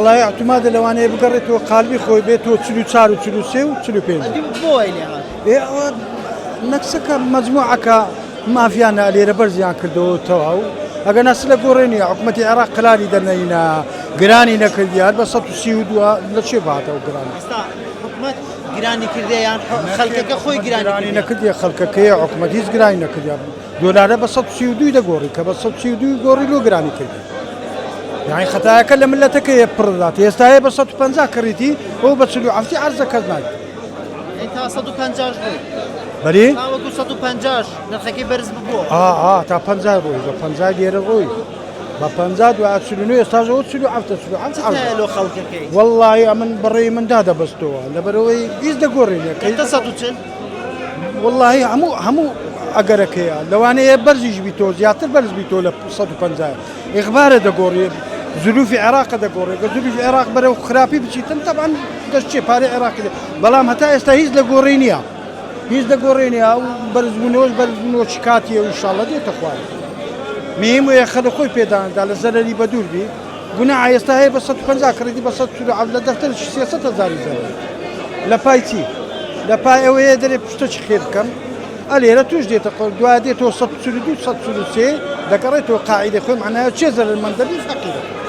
والله اعتماد لوانه بقريت وقالبي خوي بيته تسلو صار وتسلو سي وتسلو بين بويلي هذا نكسك مجموعة ما فينا اللي ربرزيان كردو تواو اگر نسل قريني حكومة العراق قلالي درنينا قراني نكرديار بس تسيودوا لشي بعده قراني حكومة قراني كرديان خلقك خوي قراني نكردي خلقك هي حكومة هيز قراني نكرديار دولار بس تسيودوا ده قوري كبس تسيودوا قوري لو قراني كردي يعني خطايا كل ملتك هي بردات يستاهل بس تبنزا كريتي هو بس لو عفتي عرضك كذناي انت 150 بلي ها وقو 150 نرخكي برز ببو تا 50 روي 50 دير روي با 50 دو اتسلونو استاج وتسلو عفت تسلو عفت لو خلقك والله من بري من دادا بستو لبروي يز دغوريني انت صدوتشن والله همو اگرك يا لو انا برزج بيتو زياتر برز بيتو ل 150 اخبار دغوري ظروف العراق دغوري ظروف العراق برو خرابي بشيتن طبعا دشي باري عراق بلام حتى استهيز لغورينيا هيز دغورينيا برزمنوش شكاتي ان شاء الله دي تخوان مهم ياخذ خوي بيدان دال زلالي بدور بي قناع يستهي بس 150 كردي بس تسلو على دفتر السياسه زاري لا بايتي لا باي او يدري بشتش خير كم الي لا توجدي تقول دوادي توصل تسلو سي ذكرته قاعده خوي معناها تشزر المندبي فقيره